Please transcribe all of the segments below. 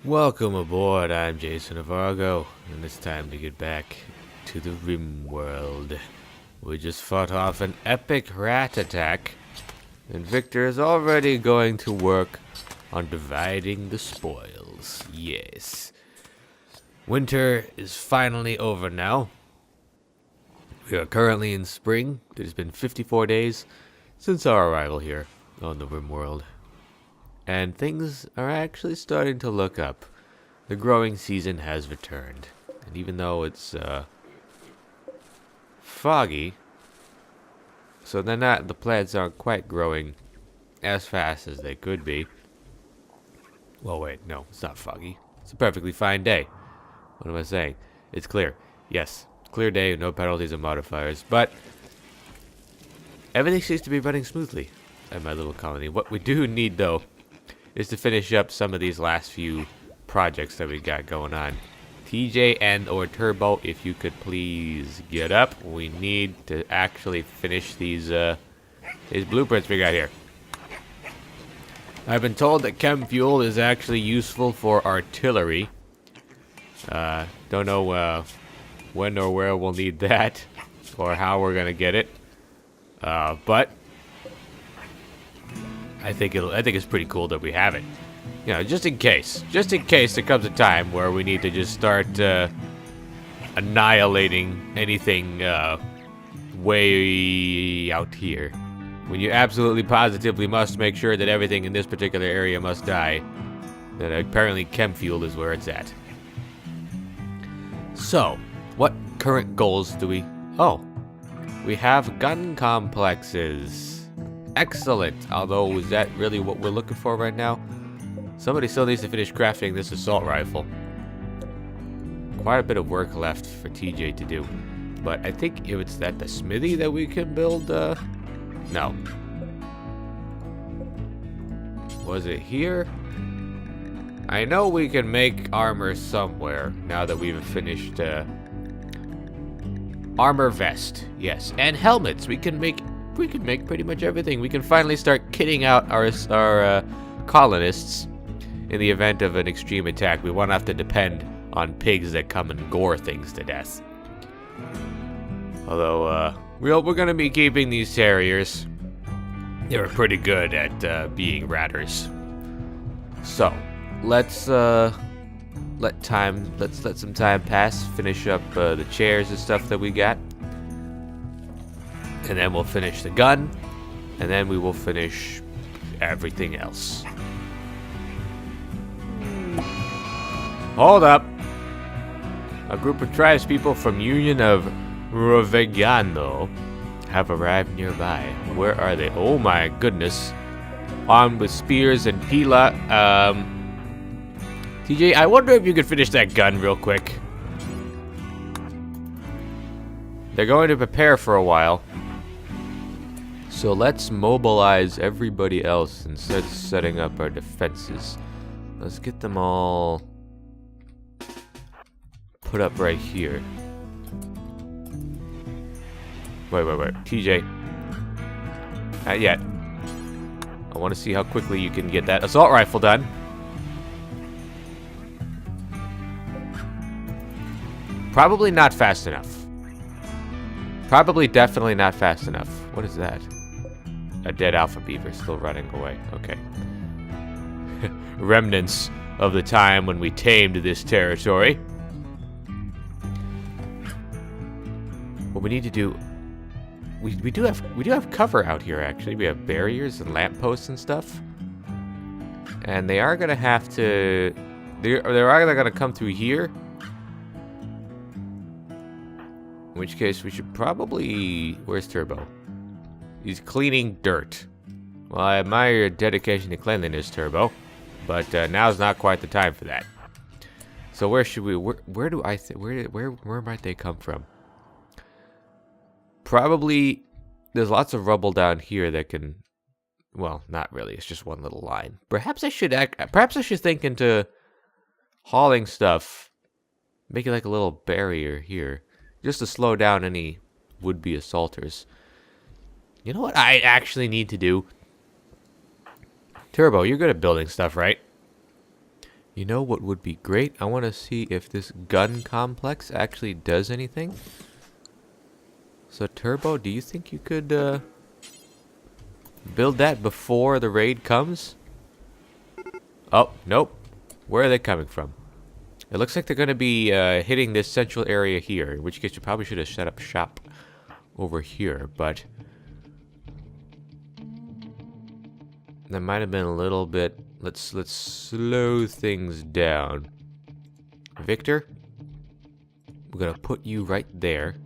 Welcome aboard, I'm JasonOfArgo, and it's time to get back to the Rimworld. We just fought off an epic rat attack, and Victor is already going to work on dividing the spoils. Yes. Winter is finally over now. We are currently in spring. It has been 54 days since our arrival here on the Rimworld. And things are actually starting to look up. The growing season has returned. And even though it's foggy, so the plants aren't quite growing as fast as they could be. Well, wait, no, it's not foggy. It's a perfectly fine day. What am I saying? It's clear. Yes, clear day, no penalties and modifiers. But everything seems to be running smoothly at my little colony. What we do need, though, is to finish up some of these last few projects that we got going on. TJ and or Turbo, if you could please get up. We need to actually finish these blueprints we got here. I've been told that chem fuel is actually useful for artillery. Don't know when or where we'll need that, or how we're gonna get it. But I think it's pretty cool that we have it. You know, just in case there comes a time where we need to just start annihilating anything way out here. When you absolutely positively must make sure that everything in this particular area must die, then apparently chem fuel is where it's at. So, what current goals do we... Oh, we have gun complexes. Excellent. Although, is that really what we're looking for right now? Somebody still needs to finish crafting this assault rifle. Quite a bit of work left for TJ to do. But I think if it's at the smithy that we can build, no. Was it here? I know we can make armor somewhere now that we've finished, armor vest. Yes. And helmets. We can make pretty much everything. We can finally start kitting out our colonists in the event of an extreme attack. We won't have to depend on pigs that come and gore things to death. Although, we're going to be keeping these terriers. They're pretty good at being ratters. So, let's let some time pass, finish up the chairs and stuff that we got. And then we'll finish the gun, and then we will finish everything else. Hold up. A group of tribespeople from Union of Rovegano have arrived nearby. Where are they? Oh my goodness. Armed with spears and pila. TJ, I wonder if you could finish that gun real quick. They're going to prepare for a while. So let's mobilize everybody else and start setting up our defenses. Let's get them all put up right here. Wait. TJ. Not yet. I want to see how quickly you can get that assault rifle done. Probably not fast enough. Definitely not fast enough. What is that? A dead alpha beaver still running away. Okay. Remnants of the time when we tamed this territory. What we need to do... We do have cover out here, actually. We have barriers and lampposts and stuff. And they are going to have to... They're either going to come through here. In which case, we should probably... Where's Turbo? He's cleaning dirt. Well, I admire your dedication to cleanliness, Turbo. But now's not quite the time for that. So where should we... Where might they come from? Probably... There's lots of rubble down here that can... Well, not really. It's just one little line. Perhaps I should think into hauling stuff. Make it like a little barrier here. Just to slow down any would-be assaulters. You know what I actually need to do? Turbo, you're good at building stuff, right? You know what would be great? I want to see if this gun complex actually does anything. So Turbo, do you think you could build that before the raid comes? Oh, nope. Where are they coming from? It looks like they're going to be hitting this central area here, in which case you probably should have set up shop over here, but that might have been a little bit. Let's slow things down. Victor, we're gonna put you right there.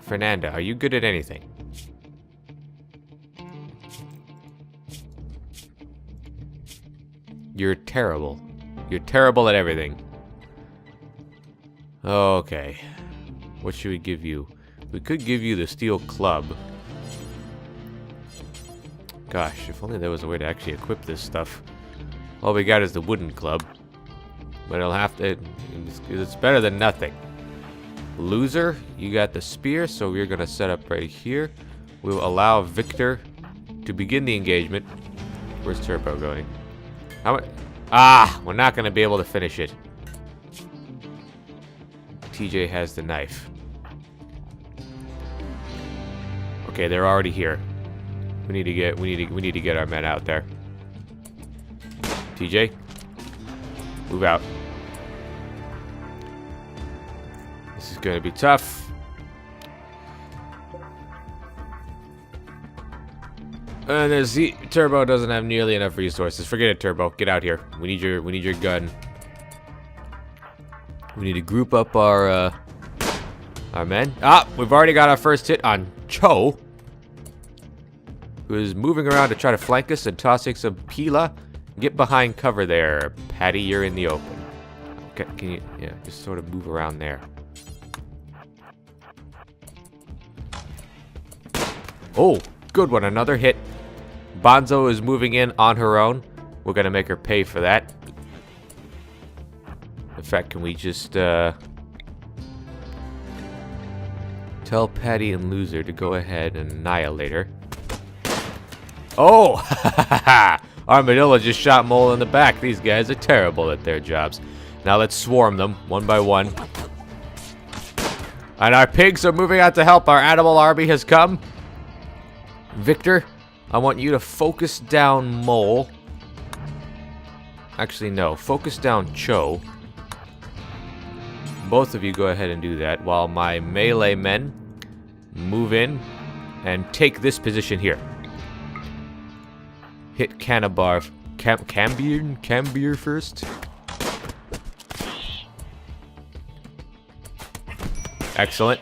Fernanda, are you good at anything? You're terrible. You're terrible at everything. Okay. What should we give you? We could give you the steel club. Gosh, if only there was a way to actually equip this stuff. All we got is the wooden club. But it'll have to... It's better than nothing. Loser, you got the spear, so we're going to set up right here. We'll allow Victor to begin the engagement. Where's Turbo going? How much? Ah! We're not going to be able to finish it. TJ has the knife. Okay, they're already here. We need to get our men out there. TJ, move out. This is gonna be tough. And there's Turbo doesn't have nearly enough resources. Forget it, Turbo. Get out here. We need your gun. We need to group up our men. Ah, we've already got our first hit on Cho, who is moving around to try to flank us and tossing some pila. Get behind cover there, Patty. You're in the open. Okay, can you? Yeah, just sort of move around there. Oh, good one. Another hit. Bonzo is moving in on her own. We're gonna make her pay for that. In fact, can we just tell Patty and Loser to go ahead and annihilate her? Oh! Armadillo just shot Mole in the back. These guys are terrible at their jobs. Now let's swarm them one by one. And our pigs are moving out to help. Our animal army has come. Victor, I want you to focus down Mole. Actually, no. Focus down Cho. Both of you go ahead and do that while my melee men move in and take this position here. Hit Cambier first. Excellent.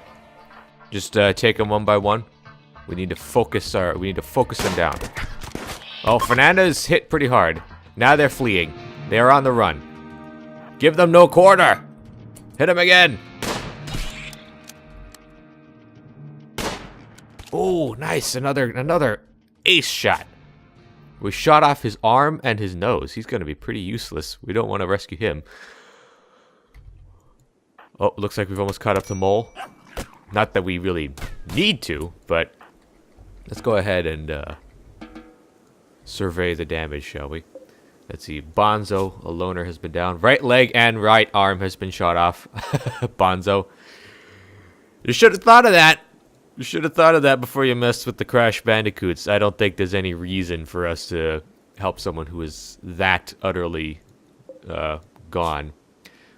Just take them one by one. We need to focus them down. Oh, Fernanda's hit pretty hard. Now they're fleeing. They are on the run. Give them no quarter. Hit him again. Oh, nice. Another ace shot. We shot off his arm and his nose. He's going to be pretty useless. We don't want to rescue him. Oh, looks like we've almost caught up to Mole. Not that we really need to, but let's go ahead and survey the damage, shall we? Let's see. Bonzo, a loner, has been down. Right leg and right arm has been shot off. Bonzo. You should have thought of that. You should have thought of that before you messed with the Crash Bandicoots. I don't think there's any reason for us to help someone who is that utterly gone.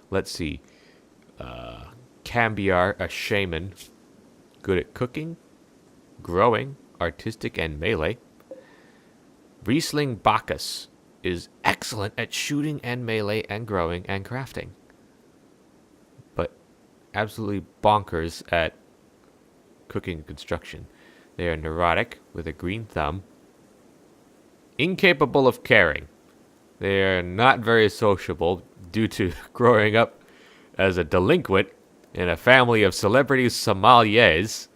Let's see. Cambiar, a shaman. Good at cooking, growing, artistic, and melee. Riesling Bacchus is excellent at shooting and melee and growing and crafting. But absolutely bonkers at cooking and construction. They are neurotic with a green thumb. Incapable of caring. They are not very sociable due to growing up as a delinquent in a family of celebrity sommeliers.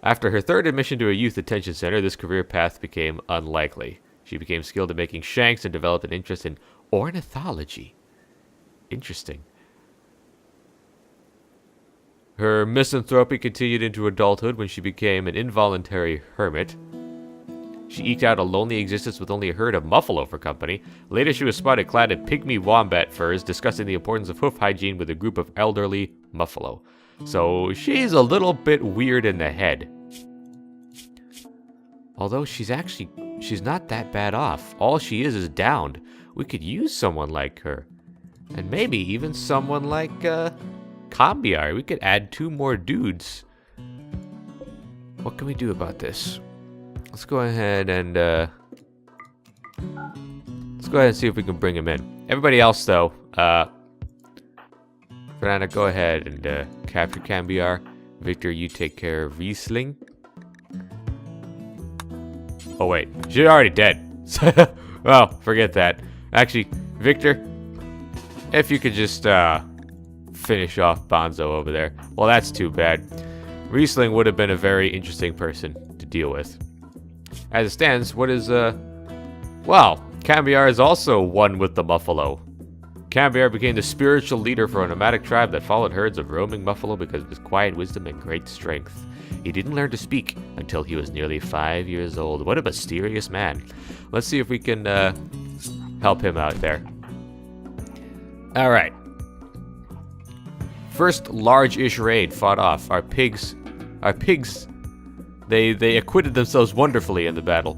After her third admission to a youth detention center, this career path became unlikely. She became skilled at making shanks and developed an interest in ornithology. Interesting. Her misanthropy continued into adulthood when she became an involuntary hermit. She eked out a lonely existence with only a herd of buffalo for company. Later, she was spotted clad in pygmy wombat furs, discussing the importance of hoof hygiene with a group of elderly buffalo. So she's a little bit weird in the head. Although she's not that bad off. All she is downed. We could use someone like her. And maybe even someone like, Cambiar. We could add 2 more dudes. What can we do about this? Let's go ahead and, see if we can bring him in. Everybody else, though, Fernanda, go ahead and, capture Cambiar. Victor, you take care of Riesling. Oh, wait. She's already dead. Well, forget that. Actually, Victor, if you could just, finish off Bonzo over there. Well, that's too bad. Riesling would have been a very interesting person to deal with. As it stands, what is, well, Cambiar is also one with the buffalo. Cambiar became the spiritual leader for a nomadic tribe that followed herds of roaming buffalo because of his quiet wisdom and great strength. He didn't learn to speak until he was nearly 5 years old. What a mysterious man. Let's see if we can, help him out there. Alright. First large-ish raid fought off. Our pigs, they acquitted themselves wonderfully in the battle.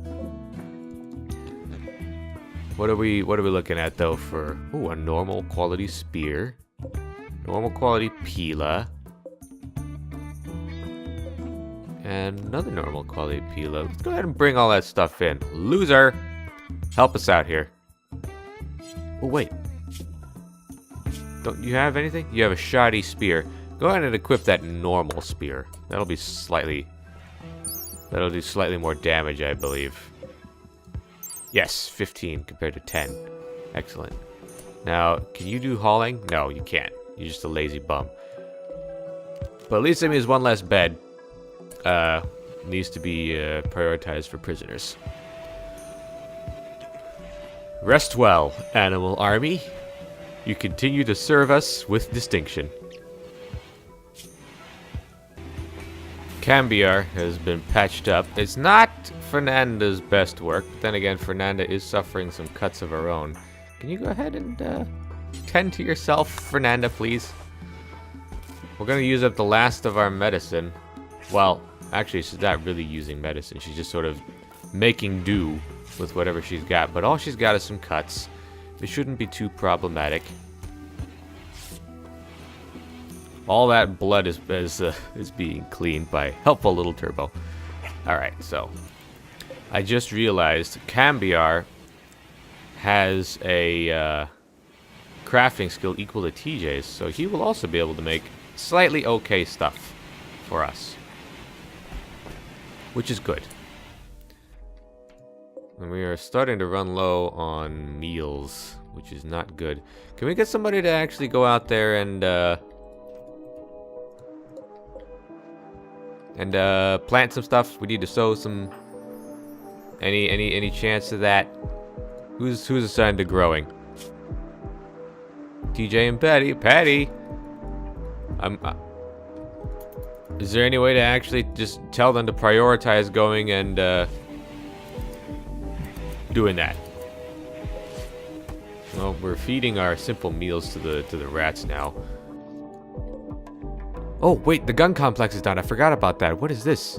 What are we looking at though for, ooh, a normal quality spear, normal quality pila, and another normal quality pila. Let's go ahead and bring all that stuff in. Loser, help us out here. Oh wait. Don't you have anything? You have a shoddy spear. Go ahead and equip that normal spear. That'll do slightly more damage, I believe. Yes, 15 compared to 10. Excellent. Now, can you do hauling? No, you can't. You're just a lazy bum. But at least it means one less bed needs to be prioritized for prisoners. Rest well, animal army. You continue to serve us with distinction. Cambiar has been patched up. It's not Fernanda's best work, but then again, Fernanda is suffering some cuts of her own. Can you go ahead and tend to yourself, Fernanda, please? We're going to use up the last of our medicine. Well, actually, she's not really using medicine. She's just sort of making do with whatever she's got. But all she's got is some cuts. It shouldn't be too problematic. All that blood is being cleaned by helpful little Turbo. Alright, so I just realized Cambiar has a crafting skill equal to TJ's, so he will also be able to make slightly okay stuff for us, which is good. And we are starting to run low on meals, which is not good. Can we get somebody to actually go out there and plant some stuff? We need to sow some. Any chance of that? Who's assigned to growing? TJ and Patty. Patty. Is there any way to actually just tell them to prioritize going and doing that? Well, we're feeding our simple meals to the rats now. Oh wait, the gun complex is down. I forgot about that. What is this?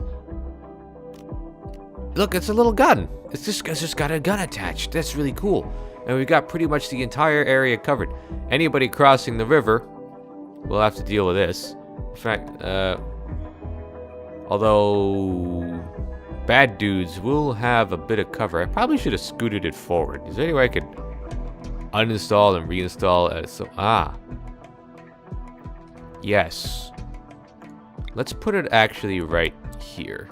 Look, it's a little gun. It's just got a gun attached. That's really cool. And we've got pretty much the entire area covered. Anybody crossing the river will have to deal with this. In fact, although bad dudes will have a bit of cover. I probably should have scooted it forward. Is there any way I could uninstall and reinstall? Yes. Let's put it actually right here.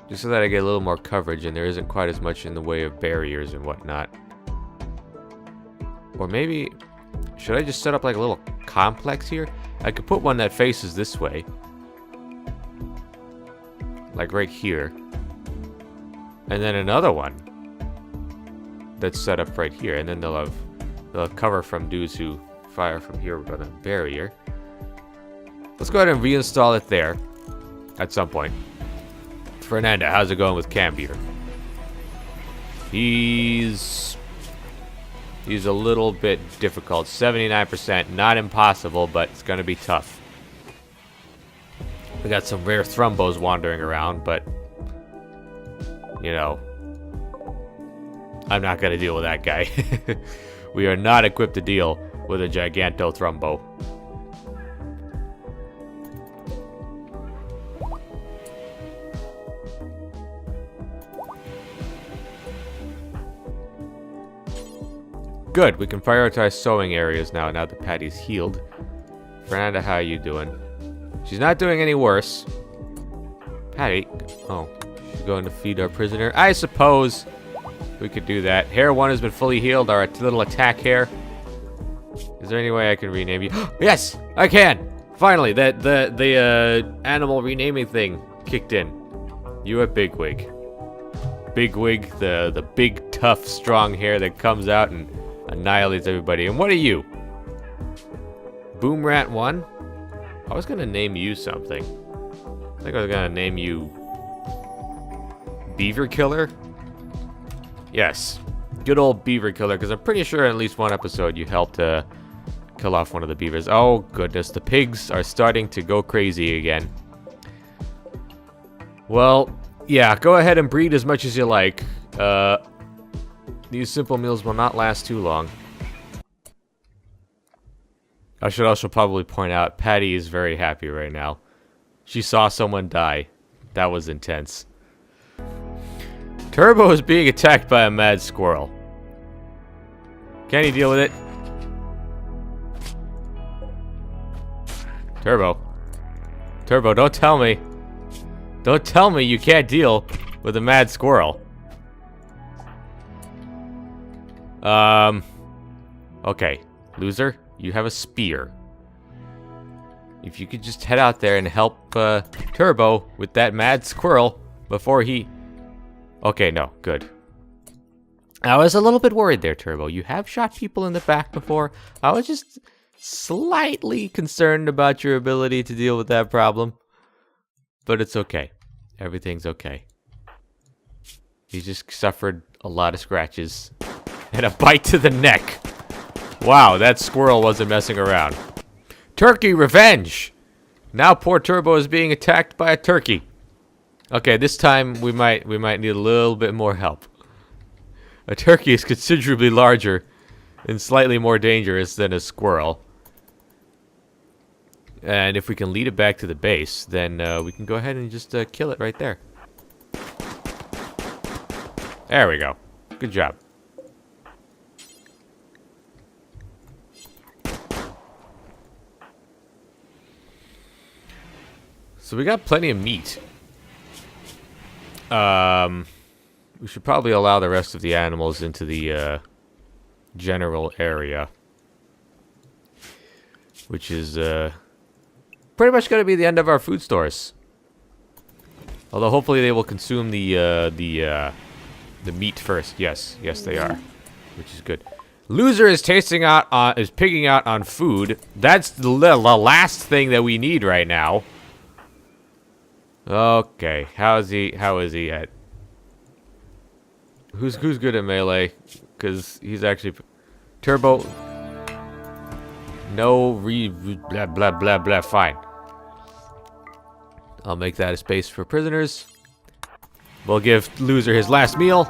Just so that I get a little more coverage and there isn't quite as much in the way of barriers and whatnot. Or maybe, should I just set up like a little complex here? I could put one that faces this way. Like right here. And then another one that's set up right here. And then they'll have cover from dudes who fire from here with a barrier. Let's go ahead and reinstall it there at some point. Fernanda, how's it going with Cambier? He's a little bit difficult. 79%, not impossible, but it's gonna be tough. We got some rare thrumbos wandering around, but you know, I'm not gonna deal with that guy. We are not equipped to deal with a Giganto Thrumbo. Good, we can prioritize sewing areas now that Patty's healed. Fernanda, how are you doing? She's not doing any worse. Patty, oh, she's going to feed our prisoner. I suppose we could do that. Hare 1 has been fully healed, our little attack hare. Is there any way I can rename you? Yes, I can! Finally, the animal renaming thing kicked in. You are Bigwig. Bigwig, the big, tough, strong hare that comes out and annihilates everybody. And what are you? Boomrat 1? I was gonna name you something. I think I was gonna name you Beaver Killer? Yes. Good old Beaver Killer, because I'm pretty sure in at least one episode you helped kill off one of the beavers. Oh goodness, the pigs are starting to go crazy again. Well, yeah, go ahead and breed as much as you like. These simple meals will not last too long. I should also probably point out, Patty is very happy right now. She saw someone die. That was intense. Turbo is being attacked by a mad squirrel. Can he deal with it? Turbo. Turbo, don't tell me. Don't tell me you can't deal with a mad squirrel. Okay. Loser, you have a spear. If you could just head out there and help Turbo with that mad squirrel before he... Okay, no, good. I was a little bit worried there, Turbo. You have shot people in the back before. I was just slightly concerned about your ability to deal with that problem. But it's okay. Everything's okay. He just suffered a lot of scratches. And a bite to the neck. Wow, that squirrel wasn't messing around. Turkey revenge! Now poor Turbo is being attacked by a turkey. Okay, this time we might need a little bit more help. A turkey is considerably larger and slightly more dangerous than a squirrel. And if we can lead it back to the base, then we can go ahead and just kill it right there. There we go. Good job. So we got plenty of meat. We should probably allow the rest of the animals into the general area, which is pretty much going to be the end of our food stores. Although hopefully they will consume the meat first. Yes, yes they are, which is good. Loser is pigging out on food. That's the last thing that we need right now. Okay, how is he at? Who's good at melee? Because he's actually Turbo. No blah blah blah blah. Fine. I'll make that a space for prisoners. We'll give Loser his last meal.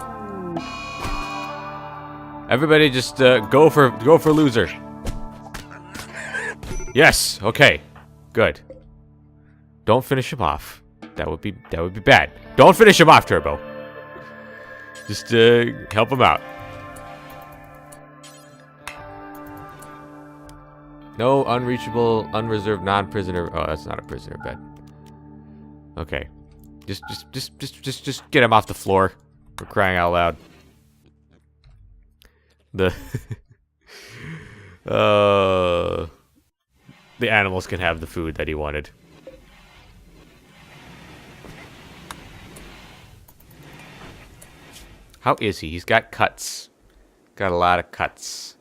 Everybody, just go for Loser. Yes. Okay. Good. Don't finish him off. That would be bad. Don't finish him off, Turbo. Just help him out. No unreachable, unreserved, non-prisoner. Oh, that's not a prisoner bed. Okay, just get him off the floor. We're crying out loud. The animals can have the food that he wanted. How is he? He's got cuts. Got a lot of cuts.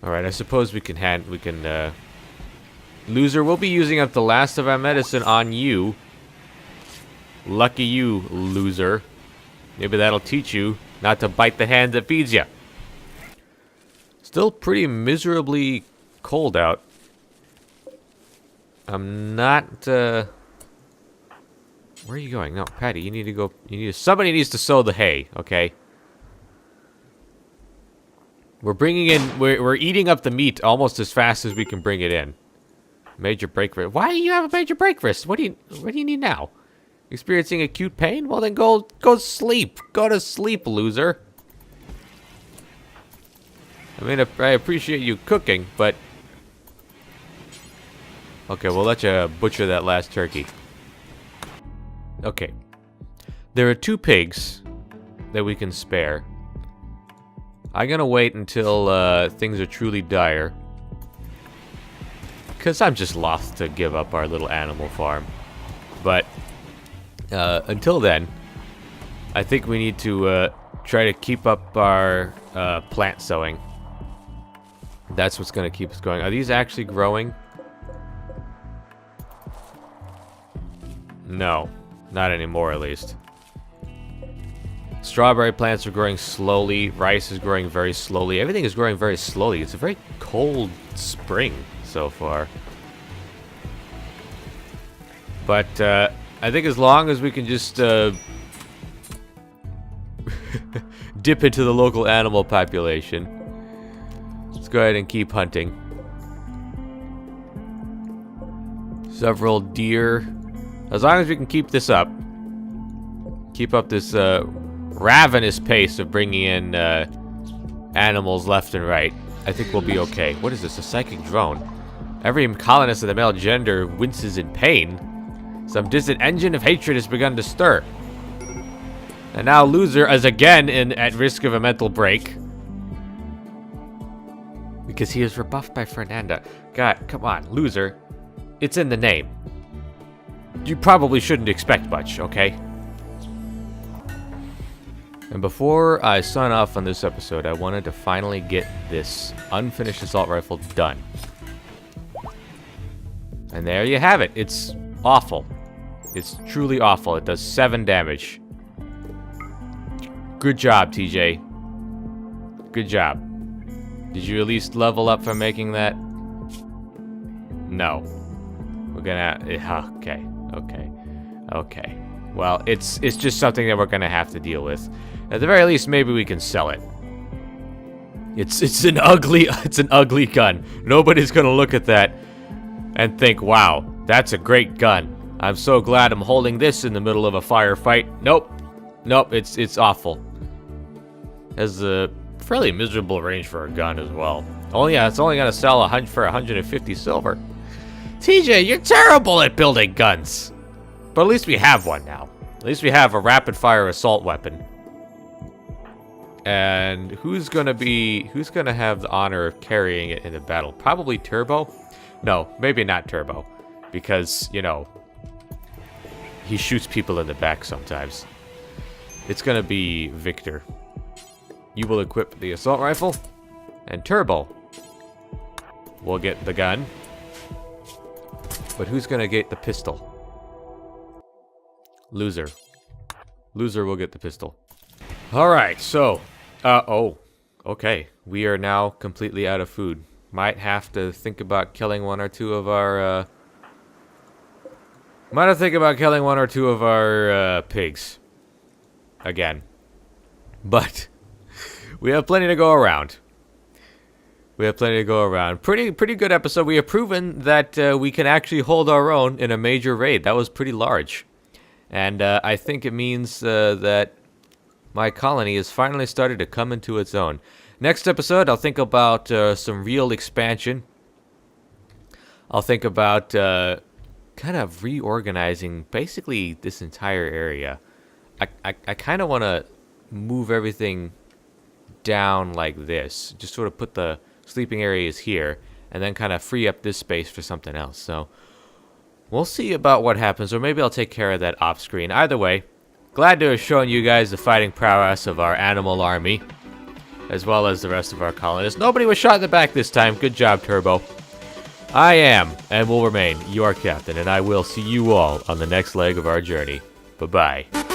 Alright, I suppose we can Loser, we'll be using up the last of our medicine on you. Lucky you, loser. Maybe that'll teach you not to bite the hand that feeds you. Still pretty miserably cold out. I'm not, Where are you going? No, Patty, you need to go... Somebody needs to sow the hay, okay? We're bringing in... We're eating up the meat almost as fast as we can bring it in. Major breakfast. Why do you have a major breakfast? What do you need now? Experiencing acute pain? Well, then go sleep. Go to sleep, loser. I mean, I appreciate you cooking, but... Okay, we'll let you butcher that last turkey. Okay. There are 2 pigs that we can spare. I'm gonna wait until things are truly dire. Because I'm just lost to give up our little animal farm. But... until then, I think we need to try to keep up our plant sowing. That's what's going to keep us going. Are these actually growing? No, not anymore at least. Strawberry plants are growing slowly. Rice is growing very slowly. Everything is growing very slowly. It's a very cold spring so far. But I think as long as we can just dip into the local animal population. Let's go ahead and keep hunting. Several deer. As long as we can keep this up. Keep up this ravenous pace of bringing in animals left and right. I think we'll be okay. What is this? A psychic drone? Every colonist of the male gender winces in pain. Some distant engine of hatred has begun to stir. And now loser is again at risk of a mental break. Because he is rebuffed by Fernanda. God, come on, loser. It's in the name. You probably shouldn't expect much, okay? And before I sign off on this episode, I wanted to finally get this unfinished assault rifle done. And there you have it. It's awful. It's truly awful. It does 7 damage. Good job, TJ. Good job. Did you at least level up for making that? No. We're gonna... Okay. Well, it's just something that we're gonna have to deal with. At the very least, maybe we can sell it. It's an ugly gun. Nobody's gonna look at that and think, wow, that's a great gun. I'm so glad I'm holding this in the middle of a firefight. Nope, it's awful. Has a fairly miserable range for a gun as well. Oh yeah, it's only gonna sell for 150 silver. TJ, you're terrible at building guns. But at least we have one now. At least we have a rapid-fire assault weapon. And who's gonna have the honor of carrying it into battle? Probably Turbo? No, maybe not Turbo. Because, you know, he shoots people in the back sometimes. It's gonna be Victor. You will equip the assault rifle, and Turbo will get the gun. But who's gonna get the pistol? Loser. Loser will get the pistol. Alright, so... okay. We are now completely out of food. Might have to think about killing one or two of our, pigs. Again. But... we have plenty to go around. Pretty good episode. We have proven that we can actually hold our own in a major raid. That was pretty large. And I think it means that my colony has finally started to come into its own. Next episode, I'll think about some real expansion. I'll think about kind of reorganizing basically this entire area. I kind of want to move everything down like this. Just sort of put the sleeping areas here and then kind of free up this space for something else. So we'll see about what happens, or maybe I'll take care of that off screen. Either way, glad to have shown you guys the fighting prowess of our animal army, as well as the rest of our colonists. Nobody was shot in the back this time. Good job, Turbo. I am, and will remain, your captain, and I will see you all on the next leg of our journey. Bye-bye.